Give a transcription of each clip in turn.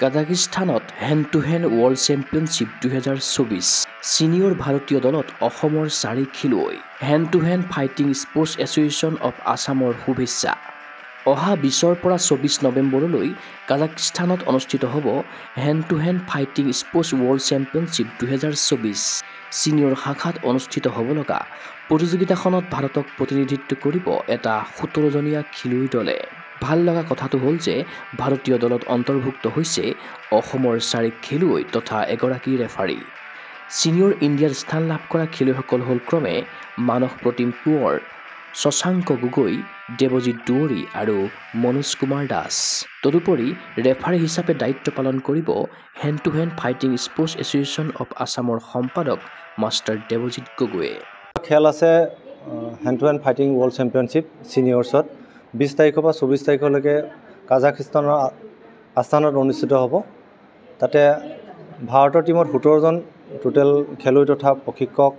কাজাকিস্তানত hand to hand world championship 2024 senior ভাৰতীয় দলত অসমৰ 4 খেলুৱৈ hand to hand fighting sports association of আছামৰ শুভেচ্ছা। অহা 20ৰ পৰা 24 নৱেম্বৰলৈ কাজাকিস্তানত অনুষ্ঠিত হ'ব hand to hand fighting sports world championship 2024 senior শাখাত অনুষ্ঠিত হ'ব লগা প্ৰতিযোগিতাখনত ভাৰতক প্ৰতিনিধিত্ব কৰিব এটা 17জনীয়া খেলুৱৈ দলে। ভাল লগা কথাটো হ'ল যে ভাৰতীয় দলত অন্তৰ্ভুক্ত হৈছে অসমৰ 4 খেলুৱৈ তথা এগৰাকী ৰেফাৰী। ছিনিয়ৰ ইণ্ডিয়াৰ স্থান লাভ কৰা খেলুৱৈসকল হ'ল ক্ৰমে মানস প্ৰতিম কোঁৱৰ, শশাংক গগৈ, দেৱজিৎ দুৱৰী আৰু মনোজ কুমাৰ দাস। তদুপৰি ৰেফাৰী হিচাপে দায়িত্ব পালন কৰিব hand to hand fighting sports association of আছামৰ সম্পাদক মাষ্টাৰ দেৱজিৎ গগৈয়ে। খেল আছে hand to hand fighting world championship ছিনিয়ৰ্ছত 20 তাৰিখৰ পৰা 24 তাৰিখলৈকে কাজাকিস্তানৰ আস্তানাত অনুষ্ঠিত হ'ব। তাতে ভাৰতৰ টীমত 17জন টোটেল খেলুৱৈ তথা প্ৰশিক্ষক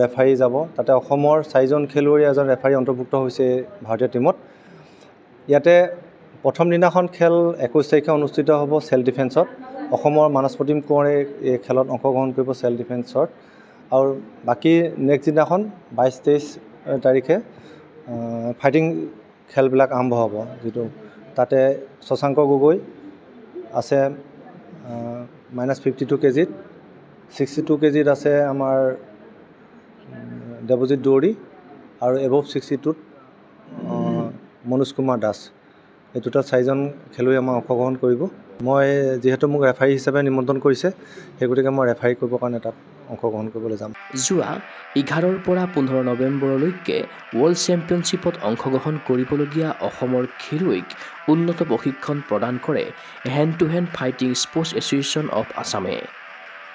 ৰেফাৰী যাব। তাতে অসমৰ 4জন খেলুৱৈ এজন ৰেফাৰী অন্তৰ্ভুক্ত হৈছে ভাৰতীয় টীমত। ইয়াতে প্ৰথম দিনাখন খেল 21 তাৰিখে অনুষ্ঠিত হ'ব চেল্ফ ডিফেন্সত। অসমৰ মানস প্ৰতিম কোঁৱৰে এই খেলত অংশগ্ৰহণ কৰিব চেল্ফ ডিফেন্সত। আৰু বাকী নেক্সট দিনাখন 22-23 তাৰিখে ফাইটিং খেলবিলাক আৰম্ভ হ'ব। যিটো তাতে শশাংক গগৈ আছে -52 কেজিত, 62 কেজিত আছে আমাৰ দেৱজিৎ দুৱৰী আৰু এবভ 62ত মনোজ কুমাৰ দাস। এই টোটেল 4জন খেলুৱৈ আমাৰ অংশগ্ৰহণ কৰিব। মই যিহেতু মোক ৰেফাৰী হিচাপে নিমন্ত্ৰণ কৰিছে, সেই গতিকে মই ৰেফাৰী কৰিবৰ কাৰণে তাত অংশগ্ৰহণ কৰিবলৈ যাম। যোৱা 11ৰ পৰা 15 নৱেম্বৰলৈকে ৱৰ্ল্ড চেম্পিয়নশ্বিপত অংশগ্ৰহণ কৰিবলগীয়া অসমৰ খেলুৱৈক উন্নত প্ৰশিক্ষণ প্ৰদান কৰে hand to hand fighting sports association of আছামে।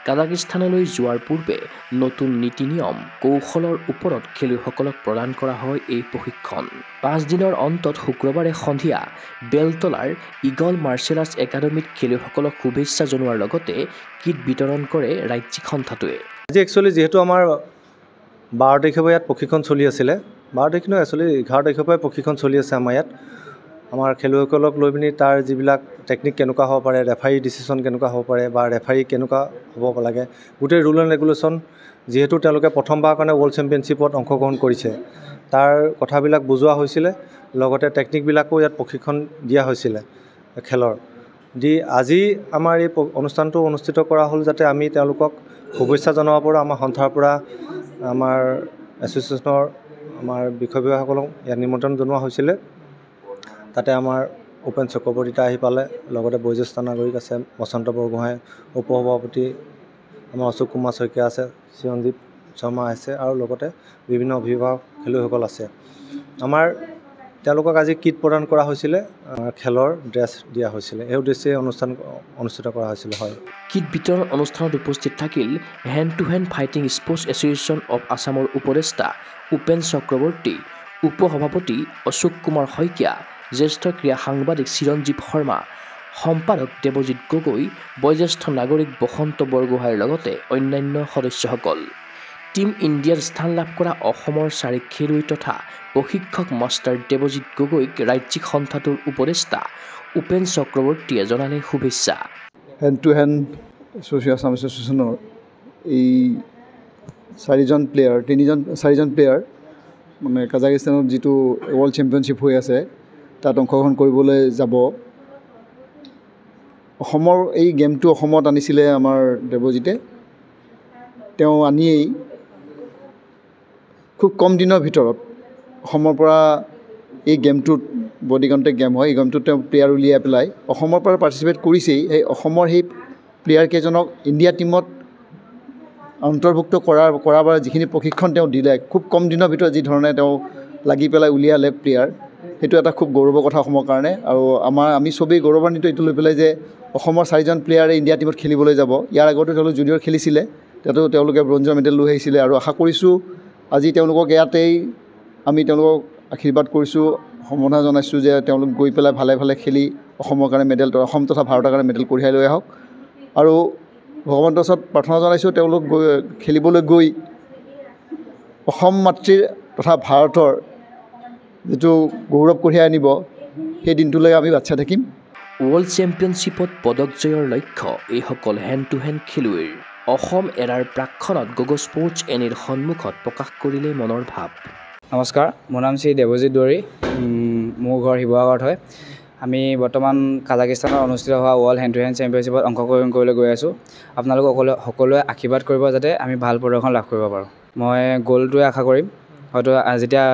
কাজাকিস্তানলৈ যোৱাৰ পূৰ্বে নতুন নীতি নিয়ম কৌশলৰ ওপৰত খেলুৱৈসকলক প্ৰদান কৰা হয় এই প্ৰশিক্ষণ। 5 দিনৰ অন্তত শুক্ৰবাৰে সন্ধিয়া বেলতলাৰ ইগল মাৰ্চেল আৰ্টছ একাডেমীত খেলুৱৈসকলক শুভেচ্ছা জনোৱাৰ লগতে কিট বিতৰণ কৰে ৰাজ্যিক সন্থাটোৱে। আজি একচুৱেলি যিহেতু আমাৰ 12 তাৰিখৰ পৰা ইয়াত প্ৰশিক্ষণ চলি আছিলে, 12 তাৰিখ নহয় একচুৱেলি 11 তাৰিখৰ পৰাই প্ৰশিক্ষণ চলি আছে আমাৰ ইয়াত। আমাৰ খেলুৱৈসকলক লৈ পিনি তাৰ যিবিলাক টেকনিক কেনেকুৱা হ'ব পাৰে, ৰেফাৰী ডিচিশ্যন কেনেকুৱা হ'ব পাৰে বা ৰেফাৰী কেনেকুৱা হ'ব লাগে, গোটেই ৰুল এণ্ড ৰেগুলেশ্যন যিহেতু তেওঁলোকে প্ৰথমবাৰৰ কাৰণে ৱৰ্ল্ড চেম্পিয়নশ্বিপত অংশগ্ৰহণ কৰিছে, তাৰ কথাবিলাক বুজোৱা হৈছিলে। লগতে টেকনিকবিলাকো ইয়াত প্ৰশিক্ষণ দিয়া হৈছিলে খেলৰ। আজি আমাৰ এই অনুষ্ঠানটো অনুষ্ঠিত কৰা হ'ল যাতে আমি তেওঁলোকক শুভেচ্ছা জনাব পাৰোঁ। আমাৰ সন্থাৰ পৰা আমাৰ এছ'চিয়েশ্যনৰ আমাৰ বিষয়ববীয়াসকলক ইয়াত নিমন্ত্ৰণ জনোৱা হৈছিলে। তাতে আমাৰ উপেন চক্ৰৱৰ্তীতা আহি পালে, লগতে বয়োজ্যেষ্ঠ নাগৰিক আছে বসন্ত বৰগোহাঁই, উপসভাপতি আমাৰ অশোক কুমাৰ শইকীয়া আছে, চিৰঞ্জীৱ শৰ্মা আছে আৰু লগতে বিভিন্ন অভিভাৱক খেলুৱৈসকল আছে। আমাৰ তেওঁলোকক আজি কিট প্ৰদান কৰা হৈছিলে, খেলৰ ড্ৰেছ দিয়া হৈছিলে। এই উদ্দেশ্যে অনুষ্ঠান অনুষ্ঠিত কৰা হৈছিলে। হয়, কিট বিতৰণ অনুষ্ঠানত উপস্থিত থাকিল hand to hand fighting sports association of আছামৰ উপদেষ্টা উপেন চক্ৰৱৰ্তী, উপসভাপতি অশোক কুমাৰ শইকীয়া, জ্যেষ্ঠ ক্ৰীড়া সাংবাদিক চিৰঞ্জীৱ শৰ্মা, সম্পাদক দেৱজিৎ গগৈ, বয়োজ্যেষ্ঠ নাগৰিক বসন্ত বৰগোহাঁইৰ লগতে অন্যান্য সদস্যসকল। টীম ইণ্ডিয়াৰ স্থান লাভ কৰা অসমৰ 4 খেলুৱৈ তথা প্ৰশিক্ষক মাষ্টাৰ দেৱজিৎ গগৈক ৰাজ্যিক সন্থাটোৰ উপদেষ্টা উপেন চক্ৰৱৰ্তীয়ে জনালে শুভেচ্ছা। হেণ্ড টু হেণ্ড এছ'চিয়েশ্যনৰ এই 4জন প্লেয়াৰ মানে কাজাকিস্তানত যিটো ৱৰ্ল্ড চেম্পিয়নশ্বিপ হৈ আছে তাত অংশগ্ৰহণ কৰিবলৈ যাব। অসমৰ এই গেমটো অসমত আনিছিলে আমাৰ দেৱজিতে। তেওঁ আনিয়েই খুব কম দিনৰ ভিতৰত অসমৰ পৰা এই গেমটোত বডি কণ্টেক্ট গেম হয়, এই গেমটোত তেওঁ প্লেয়াৰ উলিয়াই পেলাই অসমৰ পৰা পাৰ্টিচিপেট কৰিছেই। সেই অসমৰ সেই প্লেয়াৰকেইজনক ইণ্ডিয়া টীমত অন্তৰ্ভুক্ত কৰাৰ বাবে যিখিনি প্ৰশিক্ষণ তেওঁ দিলে, খুব কম দিনৰ ভিতৰত যি ধৰণে তেওঁ লাগি পেলাই উলিয়ালে প্লেয়াৰ, সেইটো এটা খুব গৌৰৱৰ কথা অসমৰ কাৰণে। আৰু আমি চবেই গৌৰৱান্বিত এইটো লৈ পেলাই যে অসমৰ 4জন প্লেয়াৰে ইণ্ডিয়া টীমত খেলিবলৈ যাব। ইয়াৰ আগতো তেওঁলোক জুনিয়ৰ খেলিছিলে, তাতো তেওঁলোকে ব্ৰঞ্জৰ মেডেল লৈ আহিছিলে। আৰু আশা কৰিছোঁ আজি তেওঁলোকক ইয়াতেই আমি তেওঁলোকক আশীৰ্বাদ কৰিছোঁ, সম্বৰ্ধনা জনাইছোঁ যে তেওঁলোক গৈ পেলাই ভালে ভালে খেলি অসমৰ কাৰণে মেডেল, অসম তথা ভাৰতৰ কাৰণে মেডেল কঢ়িয়াই লৈ আহক। আৰু ভগৱন্তৰ ওচৰত প্ৰাৰ্থনা জনাইছোঁ তেওঁলোক খেলিবলৈ গৈ অসম মাতৃৰ তথা ভাৰতৰ যিটো গৌৰৱ কঢ়িয়াই আনিব, সেই দিনটোলৈ আমি বাট চাই থাকিম। ৱৰ্ল্ড চেম্পিয়নশ্বিপত পদক জয়ৰ লক্ষ্য এইসকল হেণ্ড টু হেণ্ড খেলুৱৈৰ অসম এৰাৰ প্ৰাক্ষণত গগৈ স্পৰ্টছ এনিৰ সন্মুখত প্ৰকাশ কৰিলে মনৰ ভাৱ। নমস্কাৰ, মোৰ নাম শ্ৰী দেৱজিৎ দুৱৰী, মোৰ ঘৰ শিৱসাগৰত হয়। আমি বৰ্তমান কাজাকিস্তানত অনুষ্ঠিত হোৱা ৱৰ্ল্ড হেণ্ড টু হেণ্ড চেম্পিয়নশ্বিপত অংশগ্ৰহণ কৰিবলৈ গৈ আছোঁ। আপোনালোক সকলোৱে আশীৰ্বাদ কৰিব যাতে আমি ভাল প্ৰদৰ্শন লাভ কৰিব পাৰোঁ। মই গ'লটোৱে আশা কৰিম, হয়তো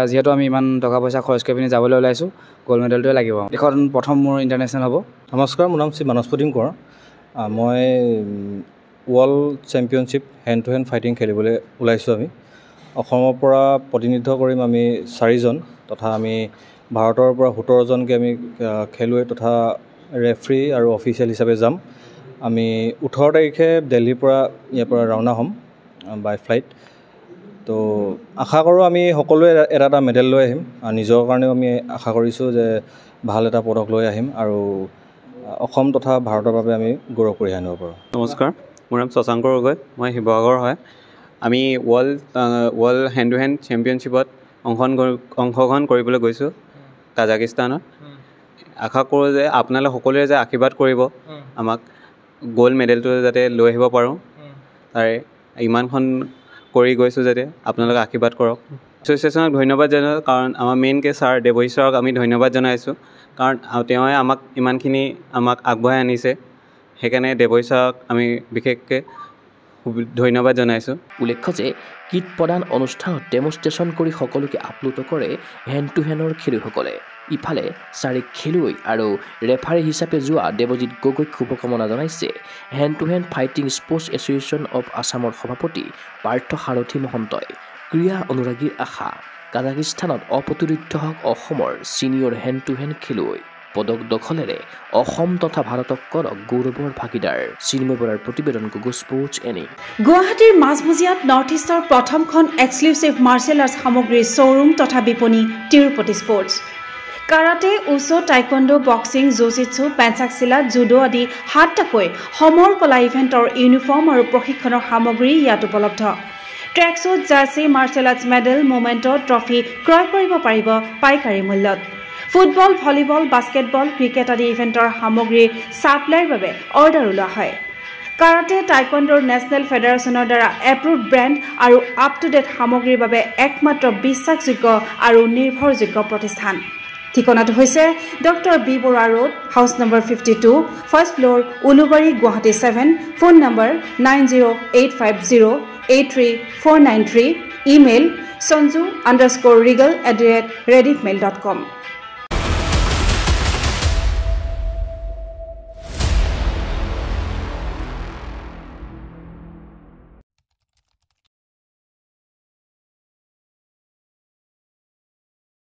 যিহেতু আমি ইমান টকা পইচা খৰচ কৰি পিনি যাবলৈ ওলাইছোঁ, গ'ল্ড মেডেলটোৱে লাগিব। এইখন প্ৰথম মোৰ ইণ্টাৰনেশ্যনেল হ'ব। নমস্কাৰ, মোৰ নাম শ্ৰী মানস প্ৰতীম কোঁৱৰ। মই world championship hand to hand fighting খেলিবলৈ ওলাইছোঁ। আমি অসমৰ পৰা প্ৰতিনিধিত্ব কৰিম আমি 4জন, তথা আমি ভাৰতৰ পৰা 17জনকৈ আমি খেলুৱৈ তথা ৰেফ্ৰী আৰু অফিচিয়েল হিচাপে যাম। আমি 18 তাৰিখে দিল্লীৰ পৰা ইয়াৰ পৰা ৰাওনা হ'ম বাই ফ্লাইট। তো আশা কৰোঁ আমি সকলোৱে এটা মেডেল লৈ আহিম। নিজৰ কাৰণেও আমি আশা কৰিছোঁ যে ভাল এটা পদক লৈ আহিম আৰু অসম তথা ভাৰতৰ বাবে আমি গৌৰৱ কঢ়িয়াই আনিব পাৰোঁ। নমস্কাৰ, মোৰ নাম শশাংক গগৈ, মই শিৱসাগৰ হয়। আমি ৱৰ্ল্ড হেণ্ড টু হেণ্ড চেম্পিয়নশ্বিপত অংশগ্ৰহণ কৰিবলৈ গৈছোঁ কাজাকিস্তানত। আশা কৰোঁ যে আপোনালোক সকলোৱে যে আশীৰ্বাদ কৰিব, আমাক গ'ল্ড মেডেলটো যাতে লৈ আহিব পাৰোঁ। তাৰে ইমানখন কৰি গৈছোঁ যাতে আপোনালোকে আশীৰ্বাদ কৰক। এছ'চিয়েশ্যনক ধন্যবাদ জনাওঁ, কাৰণ আমাৰ মেইনকৈ ছাৰ দেৱজিৎ ছাৰক আমি ধন্যবাদ জনাইছোঁ, কাৰণ তেওঁৱে ইমানখিনি আমাক আগবঢ়াই আনিছে। সেইকাৰণে দেৱজিৎ ছাৰক আমি বিশেষকৈ ধন্যবাদ জনাইছোঁ। উল্লেখ্য যে কিট প্ৰদান অনুষ্ঠানত ডেমনষ্ট্ৰেশ্যন কৰি সকলোকে আপ্লুত কৰে হেণ্ড টু হেণ্ডৰ খেলুৱৈসকলে। ইফালে 4 খেলুৱৈ আৰু ৰেফাৰী হিচাপে যোৱা দেৱজিৎ গগৈক শুভকামনা জনাইছে hand to hand fighting sports association of আছামৰ সভাপতি পাৰ্থ সাৰথী মহন্তই। ক্ৰীড়া অনুৰাগীৰ আশা কাজাকিস্তানত অপ্ৰতিৰোধ্য হওক অসমৰ ছিনিয়ৰ হেণ্ড টু হেণ্ড খেলুৱৈ। পদক দখলেৰে অসম তথা ভাৰতক কৰক গৌৰৱৰ ভাগিদাৰ। চিন্ময় বৰাৰ প্ৰতিবেদন, গগৈ স্পৰ্টছ এনি। গুৱাহাটীৰ মাজমজিয়াত নৰ্থ ইষ্টৰ প্ৰথমখন এক্সক্লুচিভ মাৰ্চেল আৰ্টছ সামগ্ৰীৰ শ্ব'ৰুম তথা বিপণী Tirupati sports. Karate, wushu, taekwondo, boxing, jujitsu, pencak silat, judo আদি 7টাকৈ সমৰ কলা ইভেণ্টৰ ইউনিফৰ্ম আৰু প্ৰশিক্ষণৰ সামগ্ৰী ইয়াত উপলব্ধ। Tracksuit, jersey, martial arts medal, memento, trophy ক্ৰয় কৰিব পাৰিব পাইকাৰী মূল্যত। ফুটবল, ভলীবল, বাস্কেটবল, ক্ৰিকেট আদি ইভেণ্টৰ সামগ্ৰীৰ ছাপ্লাইৰ বাবে অৰ্ডাৰ ওলোৱা হয়। কাৰাটে, টাইকোৱাণ্ডোৰ নেশ্যনেল ফেডাৰেশ্যনৰ দ্বাৰা এপ্ৰুভড ব্ৰেণ্ড আৰু আপ টু ডেট সামগ্ৰীৰ বাবে একমাত্ৰ বিশ্বাসযোগ্য আৰু নিৰ্ভৰযোগ্য প্ৰতিষ্ঠান। ঠিকনাটো হৈছে doctor B Barua road, house number 52, first floor, Ulubari, Guwahati 7। Phone number 9085083493। Email sanju_regal@rediffmail.com।